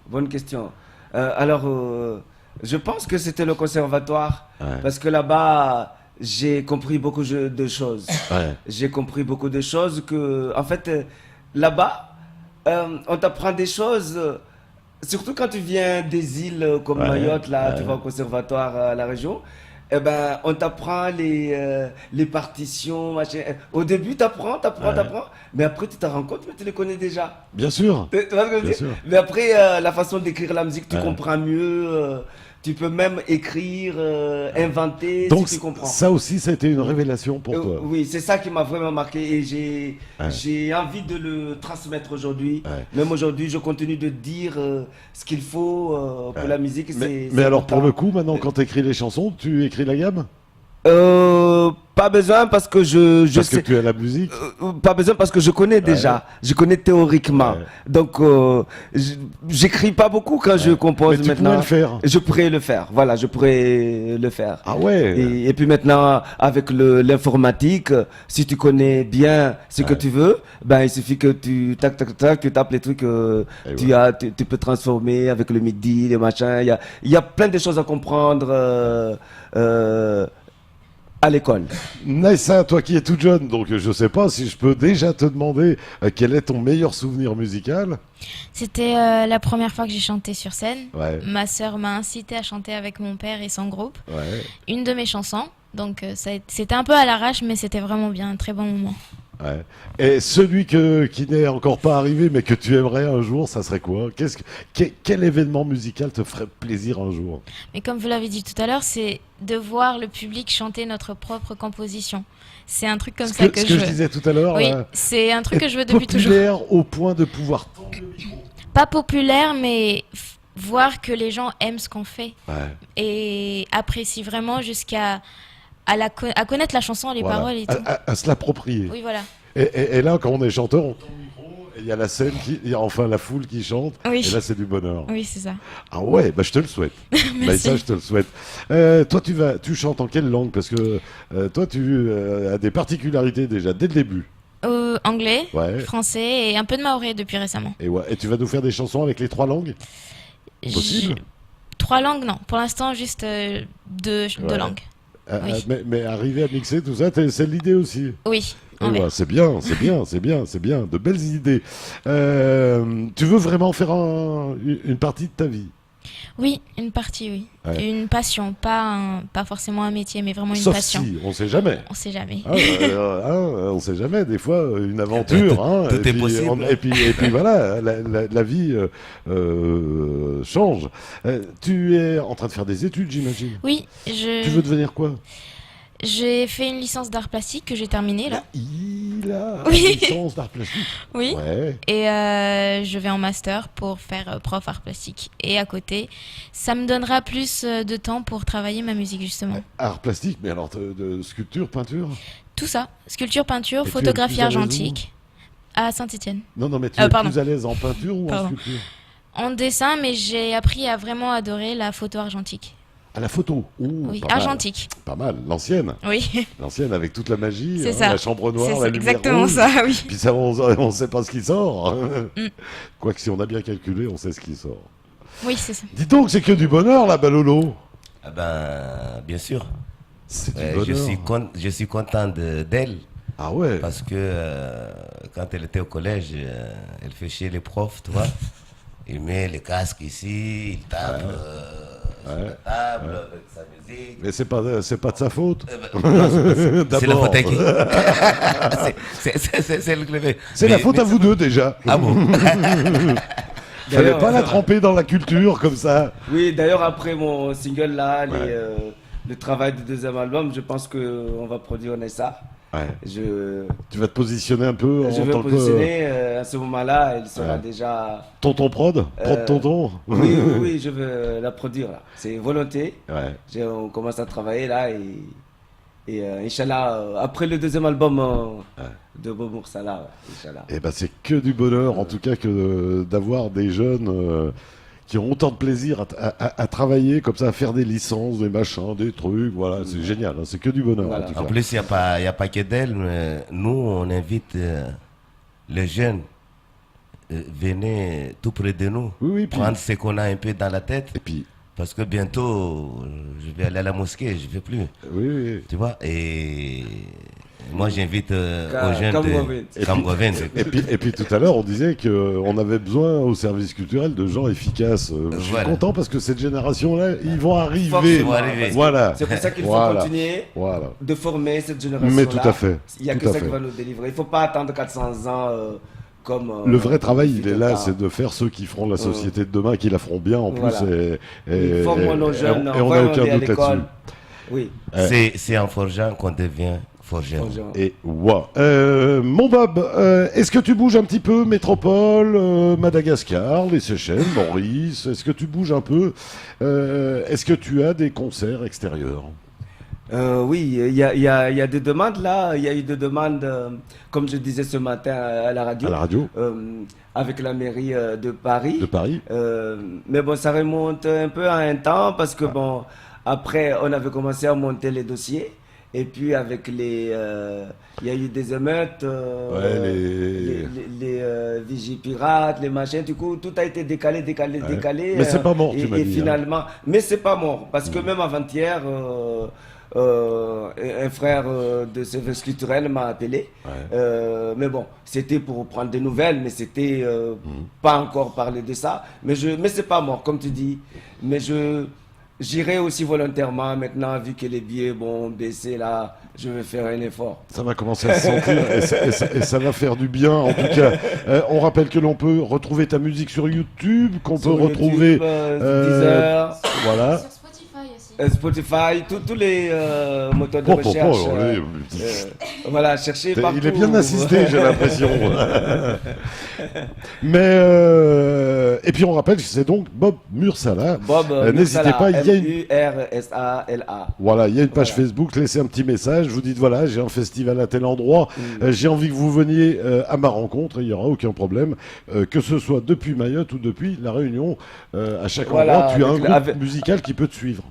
Bonne question. Je pense que c'était le conservatoire. Parce que là-bas, j'ai compris beaucoup de choses. J'ai compris beaucoup de choses que, en fait, là-bas, on t'apprend des choses... Surtout quand tu viens des îles comme Mayotte, là, tu vas au conservatoire à la région, eh ben, on t'apprend les partitions, machin. Au début, t'apprends, mais après, tu te rends compte, mais tu les connais déjà. Bien sûr. Tu vois ce que je veux dire? Mais après, la façon d'écrire la musique, tu comprends mieux. Tu peux même écrire, inventer, donc, si tu comprends. Ça aussi, ça a été une révélation pour toi. Oui, c'est ça qui m'a vraiment marqué et j'ai envie de le transmettre aujourd'hui. Même aujourd'hui, je continue de dire ce qu'il faut pour la musique. Mais alors, pour le coup, maintenant, quand tu écris les chansons, tu écris la gamme? Pas besoin parce que je parce sais que tu as la musique. Pas besoin parce que je connais déjà. Je connais théoriquement. Donc j'écris pas beaucoup quand je compose. Mais tu maintenant. Pourrais le faire. Je pourrais le faire. Voilà, je pourrais le faire. Ah ouais. Et puis maintenant avec l'informatique, si tu connais bien ce que tu veux, ben il suffit que tu tu tapes les trucs tu peux transformer avec le MIDI, les machins. Il y a plein de choses à comprendre. À l'école. Naïssa, toi qui es toute jeune, donc je sais pas si je peux déjà te demander quel est ton meilleur souvenir musical. C'était la première fois que j'ai chanté sur scène. Ma sœur m'a incité à chanter avec mon père et son groupe. Une de mes chansons. Donc c'était un peu à l'arrache, mais c'était vraiment bien, un très bon moment. Et celui qui n'est encore pas arrivé, mais que tu aimerais un jour, ça serait quoi? Quel événement musical te ferait plaisir un jour? Mais comme vous l'avez dit tout à l'heure, c'est de voir le public chanter notre propre composition. C'est un truc comme ça que je veux. Ce que je disais tout à l'heure. Oui, c'est un truc que je veux depuis toujours. Populaire au point de pouvoir tendre le micro. Pas populaire, mais voir que les gens aiment ce qu'on fait et apprécient vraiment jusqu'à connaître la chanson, les paroles et tout. À se l'approprier. Oui, voilà. Et là, quand on est chanteur, on tourne le micro, et il y a la scène, enfin la foule qui chante, et là c'est du bonheur. Oui, c'est ça. Ah ouais, bah je te le souhaite. Ça, je te le souhaite. Toi, tu chantes en quelle langue? Parce que toi, tu as des particularités déjà, dès le début. Anglais, français et un peu de maoré depuis récemment. Et tu vas nous faire des chansons avec les 3 langues? Possible? 3 langues, non. Pour l'instant, juste 2 langues. Mais arriver à mixer tout ça, c'est l'idée aussi. Oui. C'est bien, de belles idées. Tu veux vraiment faire une partie de ta vie? Oui, une partie, oui. Ouais. Une passion, pas forcément un métier, mais vraiment une Sauf passion. Si, on sait jamais. On sait jamais. On sait jamais, des fois, une aventure. Tout est possible. Et puis voilà, la vie change. Tu es en train de faire des études, j'imagine. Oui. Tu veux devenir quoi? J'ai fait une licence d'art plastique que j'ai terminée là. Il a une licence d'art plastique. Oui. Ouais. Et je vais en master pour faire prof art plastique. Et à côté, ça me donnera plus de temps pour travailler ma musique justement. Art plastique, mais alors de sculpture, peinture? Tout ça. Sculpture, peinture, photographie argentique. À Saint-Étienne. Non, mais tu es plus à l'aise en peinture ou en sculpture? En dessin, mais j'ai appris à vraiment adorer la photo argentique. À la photo. Oui, argentique. Pas mal, l'ancienne. Oui. L'ancienne avec toute la magie, ça. La chambre noire, la lumière exactement rouge. Ça, oui. Puis ça, on sait pas ce qui sort. Quoique si on a bien calculé, on sait ce qui sort. Oui, c'est ça. Dis donc, c'est que du bonheur là-bas, Lolo. Ah ben, bien sûr. C'est du bonheur. Je suis content d'elle. Ah ouais. Parce que quand elle était au collège, elle fait chier les profs, tu vois. Il met les casques ici, il tape sur la table avec sa musique. Mais c'est pas de sa faute. C'est la faute à qui? C'est la faute à vous deux déjà. Ah bon? Fallait pas la tremper dans la culture comme ça. Oui, d'ailleurs après mon single là, le travail du deuxième album, je pense qu'on va produire ça. Ouais. Tu vas te positionner un peu je vais me positionner à ce moment-là, elle sera déjà... Tonton prod tonton. Oui, je veux la produire là. C'est volonté. Ouais. On commence à travailler là et Inch'Allah, après le deuxième album de Bob Moursala, Inch'Allah. Et ben c'est que du bonheur en tout cas que d'avoir des jeunes qui ont autant de plaisir à travailler comme ça, à faire des licences, des machins, des trucs, voilà, c'est génial, hein, c'est que du bonheur. Voilà. En plus, il n'y a pas que d'elle, mais nous, on invite les jeunes, venez tout près de nous, prendre ce qu'on a un peu dans la tête. Et puis, parce que bientôt, je vais aller à la mosquée, je ne vais plus. Oui. Tu vois, et moi j'invite aux jeunes de... Et puis tout à l'heure, on disait qu'on avait besoin au service culturel de gens efficaces. Je suis content parce que cette génération-là, ils vont arriver. Voilà. C'est pour ça qu'il faut continuer de former cette génération-là. Mais tout à fait. Il n'y a que ça qui va nous délivrer. Il ne faut pas attendre 400 ans... le vrai travail, il est là, c'est de faire ceux qui feront la société de demain, qui la feront bien en plus. Et formons nos jeunes, et on n'a aucun doute là-dessus. Oui. C'est en forgeant qu'on devient forgeant. Et mon Bob, est-ce que tu bouges un petit peu Métropole, Madagascar, les Seychelles, Maurice? Est-ce que tu bouges un peu? Est-ce que tu as des concerts extérieurs? Oui, il y a des demandes là. Il y a eu des demandes, comme je disais ce matin à la radio. Avec la mairie de Paris. Mais bon, ça remonte un peu à un temps parce que bon, après, on avait commencé à monter les dossiers. Et puis avec il y a eu des émeutes, les vigipirates, les machins. Du coup, tout a été décalé. Mais c'est pas mort, tu m'as dit. Finalement, mais c'est pas mort parce que même avant-hier. Un frère de service culturel m'a appelé, mais bon, c'était pour prendre des nouvelles, mais c'était pas encore parler de ça. Mais c'est pas mort, comme tu dis. Mais j'irai aussi volontairement maintenant, vu que les billets vont baisser là. Je vais faire un effort. Ça va commencer à se sentir et ça va faire du bien. En tout cas, on rappelle que l'on peut retrouver ta musique sur YouTube, qu'on peut retrouver Deezer, voilà. Spotify, tous les moteurs de recherche. Voilà, cherchez partout. Il est bien assisté, j'ai l'impression. Mais et puis on rappelle que c'est donc Bob Moursala. N'hésitez pas, il y a une Mursala. Voilà, il y a une page Facebook. Laissez un petit message. Vous dites voilà, j'ai un festival à tel endroit. J'ai envie que vous veniez à ma rencontre. Il n'y aura aucun problème, que ce soit depuis Mayotte ou depuis la Réunion. À chaque endroit, tu as un groupe musical qui peut te suivre.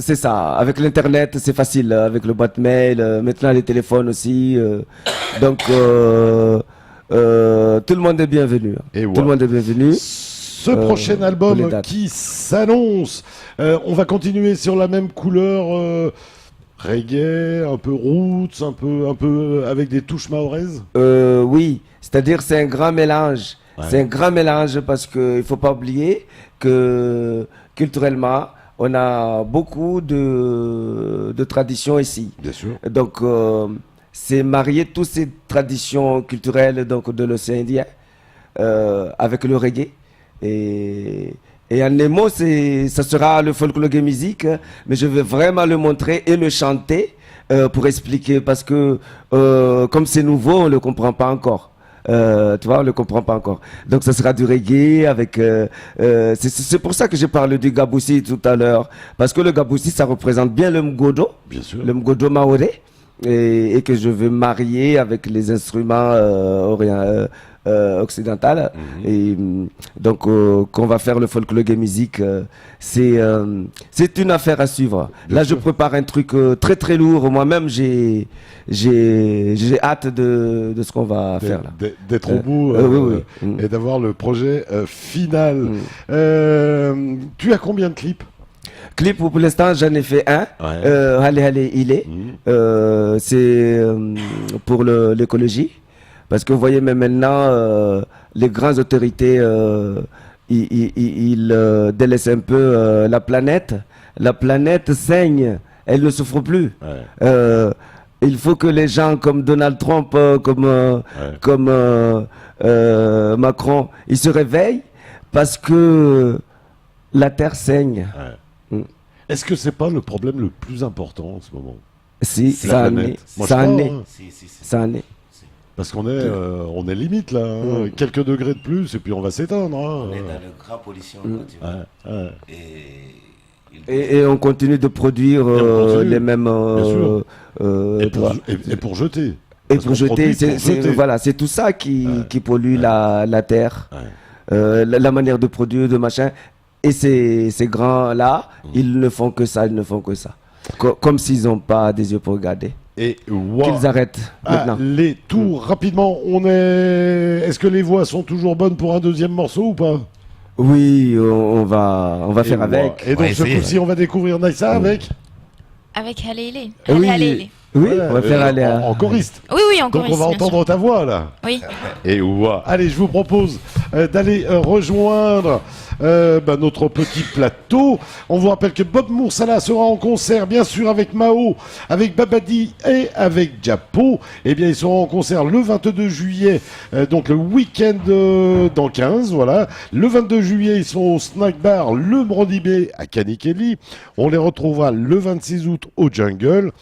C'est ça, avec l'internet c'est facile, avec le boîte mail, maintenant les téléphones aussi, donc tout le monde est bienvenu. Tout le monde est bienvenu. Ce prochain album qui s'annonce, on va continuer sur la même couleur reggae, un peu roots, un peu avec des touches mahoraises. Oui, c'est-à-dire c'est un grand mélange. Ouais. C'est un grand mélange parce qu'il ne faut pas oublier que culturellement, on a beaucoup de traditions ici. Bien sûr. Donc, c'est marier toutes ces traditions culturelles donc, de l'océan Indien avec le reggae. Et en les mots, ça sera le folklore musique, mais je vais vraiment le montrer et le chanter pour expliquer parce que comme c'est nouveau, on ne le comprend pas encore. Tu vois, on ne le comprend pas encore. Donc, ça sera du reggae avec... c'est pour ça que je parle du Gaboussi tout à l'heure. Parce que le Gaboussi, ça représente bien le Mgodo. Bien sûr. Le Mgodo maoré. Et que je veux marier avec les instruments occidentaux. Et donc, qu'on va faire le folklore musique, c'est une affaire à suivre. Bien Là, sûr. Je prépare un truc très très lourd. Moi-même, j'ai hâte de ce qu'on va faire là. D'être au bout et d'avoir le projet final. Tu as combien de clips? Clip, pour l'instant, j'en ai fait un. Allez, il est. C'est pour l'écologie. Parce que vous voyez, même maintenant, les grandes autorités, ils délaissent un peu la planète. La planète saigne, elle ne souffre plus. Il faut que les gens comme Donald Trump, comme Macron, ils se réveillent parce que la terre saigne. Est-ce que c'est pas le problème le plus important en ce moment? Si, ça en est. Ça en est. Parce qu'on est, on est limite là, quelques degrés de plus et puis on va s'éteindre. On est dans le grand pollution. Et on continue de produire les mêmes... et pour jeter. Et pour jeter, voilà, c'est tout ça qui pollue la terre, la manière de produire, de machin. Et ces grands-là, ils ne font que ça, Comme s'ils n'ont pas des yeux pour regarder. Et qu'ils arrêtent maintenant. Les tours, rapidement, est-ce que les voix sont toujours bonnes pour un deuxième morceau ou pas? Oui, on va faire avec. Et donc ce coup-ci, on va découvrir Naïssa avec Halele. Oui, on va faire aller en choriste. Oui, en choriste. Donc on va entendre ta voix là. Oui. Et allez, je vous propose d'aller rejoindre notre petit plateau. On vous rappelle que Bob Moursala sera en concert, bien sûr, avec Mao, avec Babadi et avec Japo. Eh bien, ils seront en concert le 22 juillet, donc le week-end dans 15, voilà. Le 22 juillet, ils sont au Snack Bar Le Mrodibé à Kanikeli. On les retrouvera le 26 août au Jungle.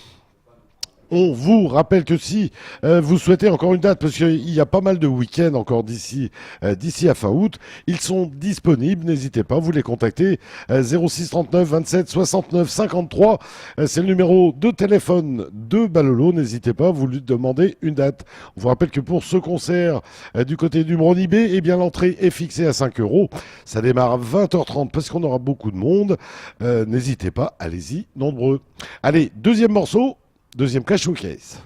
On vous rappelle que si vous souhaitez encore une date, parce qu'il y a pas mal de week-ends encore d'ici à fin août, ils sont disponibles, n'hésitez pas, vous les contactez 06 39 27 69 53, c'est le numéro de téléphone de Balolo, n'hésitez pas, vous lui demandez une date. On vous rappelle que pour ce concert du côté du Mronibé, eh bien l'entrée est fixée à 5 €, ça démarre à 20h30 parce qu'on aura beaucoup de monde, n'hésitez pas, allez-y, nombreux. Allez, deuxième morceau. Deuxième cas showcase.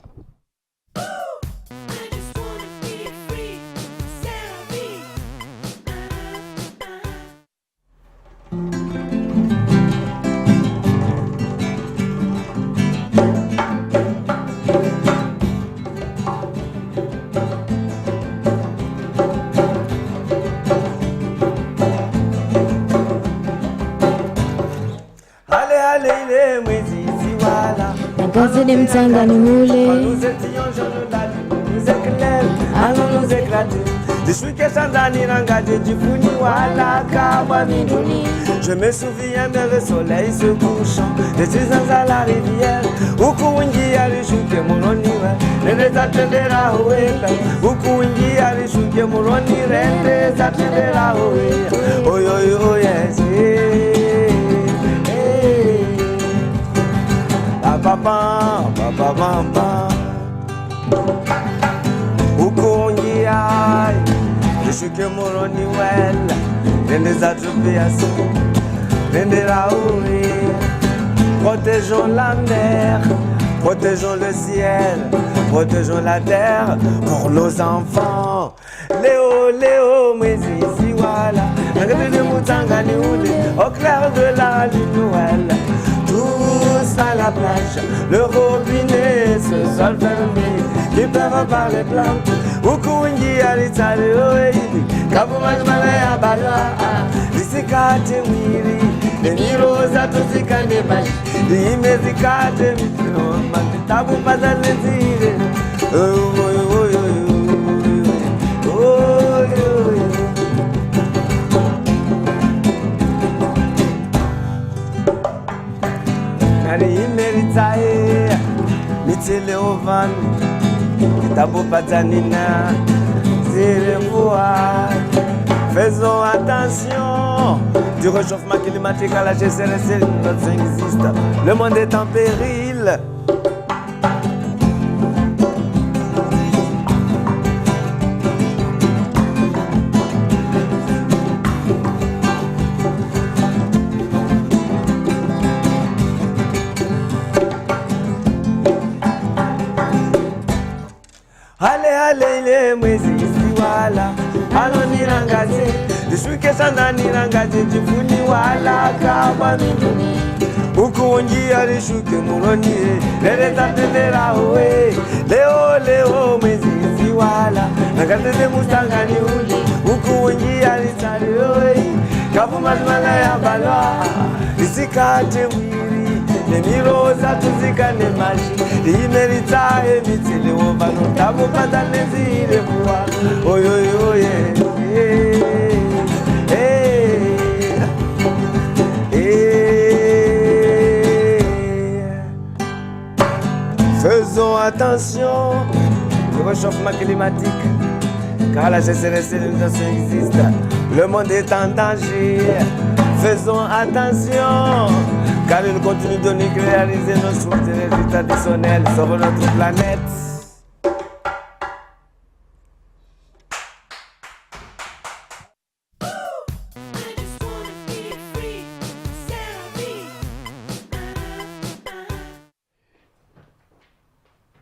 Gazeli mtanga ni mule nous étions jeunes la lune nous éclaire allons nous éclater Dishuke Tanzanie Rangaje Jifuni Wala Kawa Miduni. Je me souviens de soleil se couchant des saisons à la rivière Ukuwingi alishuke Moroniwe Nende zatendera hoela Ukuwingi alishuke Moroni Rende zatendera hoela Oyo yes Papa Ukungi ai Nishuke Moroni well Nende zatupiasu Nende raoui Protégeons la mer Protégeons le ciel Protégeons la terre Pour nos enfants Léo, Léo, mais ici voilà Regardez le moutanga ni ouli Au clair de la lune Noël Tous à la plage, le robinet se sol fermé, qui peuvent parler blanc. Ukungi alitali oeidi, kabumaj malaya balwa, disikate mwiri, nemiroza tusikane mashi, dimezikate mitino, makitabu pazale zire. Nani imeritae, mitile ovanu, kitabu pazanina, zire voir. Faisons attention du réchauffement climatique à la GCRC, notre existe. Le monde est en péril. Allez, mwezi wala, alo nirangaze, dishuke sana nirangaze, jifuni wala kaba mimi. Ukungi alishuke muroni, lele tatendera oe, leo mwezi wala, nakateze mustangani uli, ukungi alisari oe, kafuma zmana ya balwa, isikate mwiri. Nemiroza tuzikane mashi, imeritae mitile wovano, tabu patane zire kuwa, oyoyoye, Faisons attention au réchauffement climatique, car la GCRC existe, le monde est en danger. Faisons attention, car il continue de nucléariser nos sources d'énergie traditionnelles sur notre planète.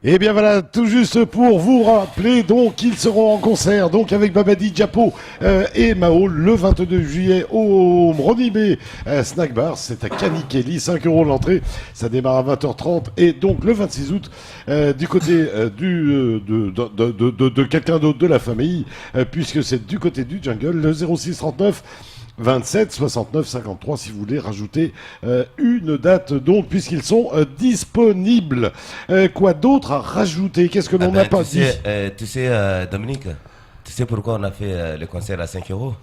Et bien voilà, tout juste pour vous rappeler, donc qu'ils seront en concert donc avec Babadi Diapo et Mao le 22 juillet au Ronibé Snack Bar, c'est à Kanikeli, 5 € l'entrée, ça démarre à 20h30 et donc le 26 août du côté de quelqu'un d'autre de la famille, puisque c'est du côté du jungle, le 06 39 27 69 53 si vous voulez rajouter une date donc puisqu'ils sont disponibles. Quoi d'autre à rajouter? Qu'est-ce que l'on n'a pas dit? Tu sais Dominique, tu sais pourquoi on a fait le concert à 5 €?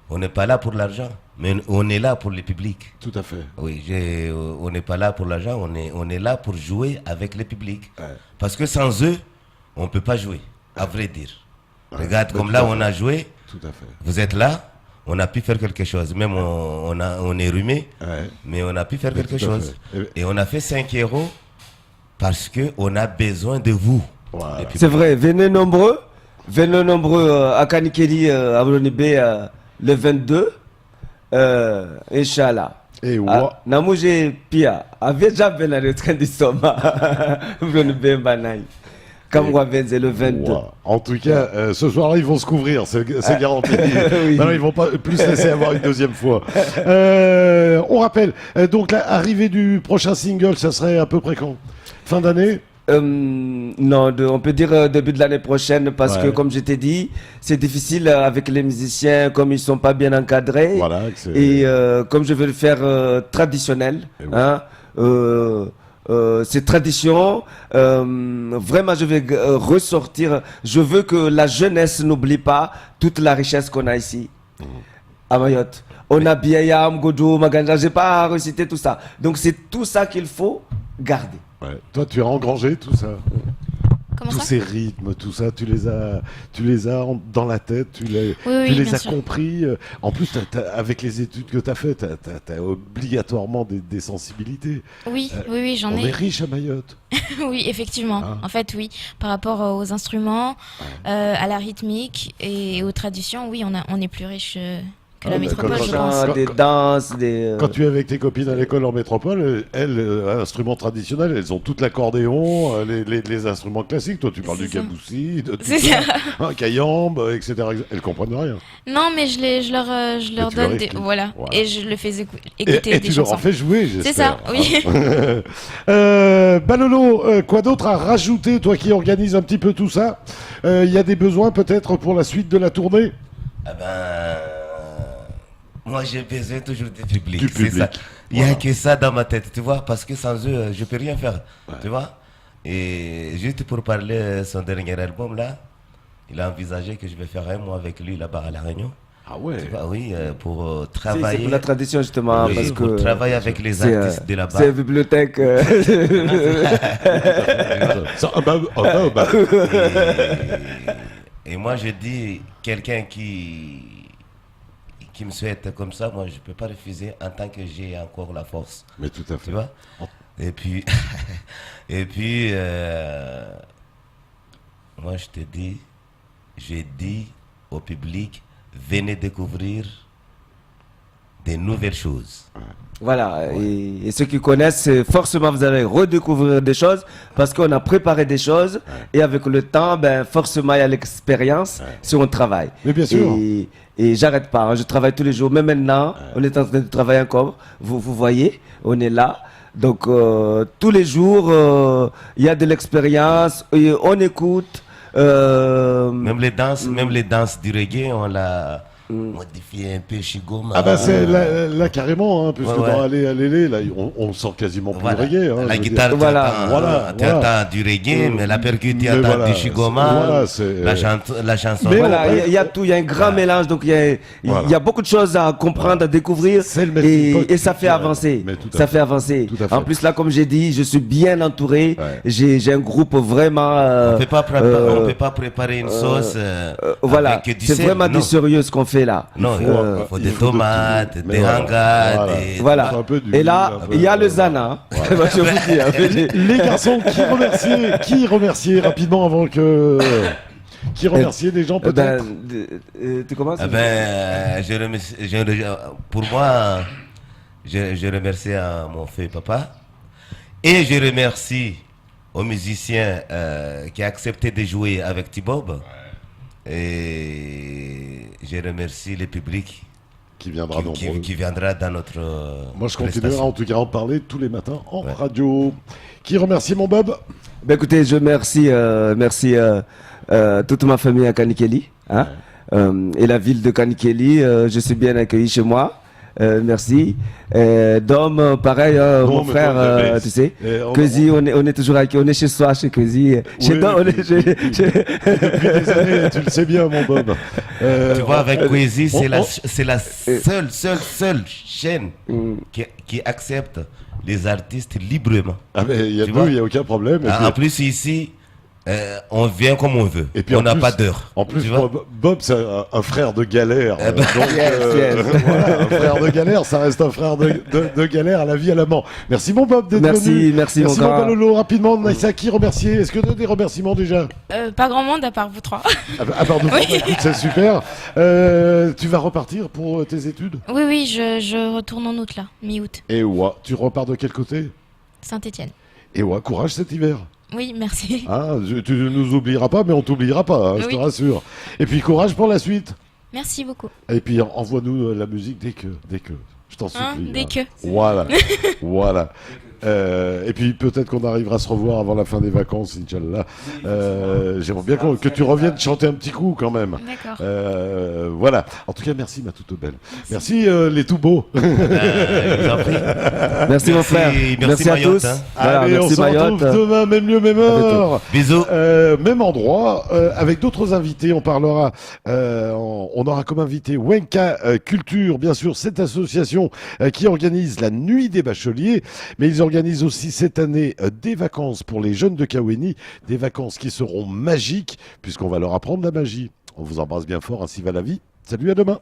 On n'est pas là pour l'argent, mais on est là pour le public. Tout à fait. Oui, on n'est pas là pour l'argent, on est là pour jouer avec le public. Ouais. Parce que sans eux, on ne peut pas jouer, à vrai dire. Ouais. Regarde, comme là on a joué, tout à fait. Vous êtes là, on a pu faire quelque chose. Même on est rhumé, ouais. Mais on a pu faire quelque chose. Et on a fait 5 € parce qu'on a besoin de vous. Voilà. C'est vrai, venez nombreux à Kanikeli, à Ronibé, le 22, Inch'Allah. Et Namouje Pia, avait déjà fait la retraite du Soma, Ronibé Banaï. Comme Wavenze le 22. Wow. En tout cas, ce soir-là, ils vont se couvrir, c'est garanti. Oui. Non, ils vont pas plus laisser avoir une deuxième fois. On rappelle, donc l'arrivée du prochain single, ça serait à peu près quand? Fin d'année? Non, on peut dire début de l'année prochaine parce que, comme je t'ai dit, c'est difficile avec les musiciens, comme ils sont pas bien encadrés. Voilà, et comme je veux le faire traditionnel, cette tradition, vraiment je vais ressortir, je veux que la jeunesse n'oublie pas toute la richesse qu'on a ici à Mayotte. On a Biayam, Godou, Maganja, j'ai pas recité tout ça. Donc c'est tout ça qu'il faut garder. Ouais. Toi tu as engrangé tout ça? Comment tous ça? ces rythmes, tout ça, tu les as dans la tête, tu les as compris. En plus, avec les études que tu as faites, tu as obligatoirement des sensibilités. Oui, oui, j'en ai. On est riche à Mayotte. Oui, effectivement. Ah. En fait, oui. Par rapport aux instruments, à la rythmique et aux traditions, oui, on est plus riche que la métropole, je pense. Des danses, Quand tu es avec tes copines à l'école en métropole, elles, instruments traditionnels, elles ont tout l'accordéon, les instruments classiques. Toi, tu parles du caboussi, de cayambe, etc. Elles comprennent rien. Non, mais je leur donne des... Voilà. Et je le fais écouter et des tu chansons. leur en fais jouer, j'espère. C'est ça, oui. Balolo, quoi d'autre à rajouter, toi qui organises un petit peu tout ça? Il y a des besoins peut-être pour la suite de la tournée? Moi, j'ai besoin toujours du public. C'est ça. Il n'y a que ça dans ma tête, tu vois, parce que sans eux, je ne peux rien faire, tu vois. Et juste pour parler son dernier album, là, il a envisagé que je vais faire un mois avec lui là-bas à La Réunion. Ah ouais. Tu vois, oui, pour travailler. C'est pour la tradition, justement, oui, parce pour que... travailler avec les artistes de là-bas. C'est la bibliothèque. Et moi, je dis, quelqu'un qui me souhaite comme ça, moi, je ne peux pas refuser en tant que j'ai encore la force. Mais tout à fait. Tu vois? Et puis, moi, j'ai dit au public, venez découvrir des nouvelles choses. Voilà, et ceux qui connaissent, forcément vous allez redécouvrir des choses parce qu'on a préparé des choses et avec le temps, forcément il y a l'expérience si on travaille. Mais bien sûr. Et j'arrête pas, je travaille tous les jours, même maintenant, on est en train de travailler encore, vous voyez, on est là. Donc tous les jours, il y a de l'expérience, on écoute. Même les danses du reggae, on l'a modifié un peu chez Goma. Ah bah c'est là carrément, hein, puisque dans Allez, là, on sent quasiment plus le reggae. Hein, la guitare, tu entends du reggae, mais la percute, tu entends du Shigoma, la chanson. Mais voilà, il y a tout, il y a un grand mélange, donc il y a beaucoup de choses à comprendre, à découvrir, et ça fait avancer. Ça fait avancer. En plus, là, comme j'ai dit, je suis bien entouré, j'ai un groupe vraiment... on peut pas préparer une sauce voilà, c'est vraiment du sérieux ce qu'on fait là. Non, il faut des tomates, des hangars, voilà. Et là, il y a le Zana. Je vous dis, les garçons, qui remercier rapidement avant que... Qui remercier des gens peut-être? Tu commences? Pour moi, je remercie à mon feu papa et je remercie aux musiciens qui ont accepté de jouer avec T-Bob. Et je remercie le public qui viendra dans notre Moi je continuerai en tout cas à en parler tous les matins en radio. Qui remercie mon Bob? Écoutez, je remercie toute ma famille à Kanikeli, hein, et la ville de Kanikeli. Je suis bien accueilli chez moi. Merci. Dom, pareil, mon frère, tu sais. Kwezi, on est toujours accueilli, on est chez soi, chez Kwezi. Chez Dom, depuis des années, tu le sais bien, mon Bob. Tu vois, avec Kwezi, c'est la seule chaîne qui accepte les artistes librement. Ah, mais il n'y a aucun problème. En plus, ici, on vient comme on veut. Et puis on n'a pas d'heure. En plus, Bob, c'est un frère de galère. Donc, voilà, un frère de galère, ça reste un frère de galère à la vie, à la mort. Merci mon Bob d'être venu. Merci mon Balolo. Rapidement, Naïssa, qui remercier? Est-ce que tu as des remerciements déjà? Pas grand monde à part vous trois. À part nous, écoute, c'est super. Tu vas repartir pour tes études? Oui, je retourne en août là, mi-août. Et ouais, tu repars de quel côté? Saint-Étienne. Et ouais, courage cet hiver. Oui, merci. Ah, tu ne nous oublieras pas, mais on t'oubliera pas, hein, je te rassure. Et puis courage pour la suite. Merci beaucoup. Et puis envoie-nous la musique dès que, je t'en supplie. Dès que. Voilà, voilà. Et puis peut-être qu'on arrivera à se revoir avant la fin des vacances, Inch'Allah. J'aimerais bien que tu reviennes chanter un petit coup quand même. D'accord. Voilà. En tout cas, merci ma toute belle. Merci les tout beaux. Merci mon frère. Merci à tous. Hein. Voilà, allez, on se retrouve demain, même lieu, même heure. Bisous. Même endroit, avec d'autres invités. On parlera, on aura comme invité Wenka Culture, bien sûr, cette association qui organise la nuit des bacheliers. Mais ils organisent aussi cette année des vacances pour les jeunes de Kaweni, des vacances qui seront magiques puisqu'on va leur apprendre la magie. On vous embrasse bien fort, ainsi va la vie. Salut, à demain.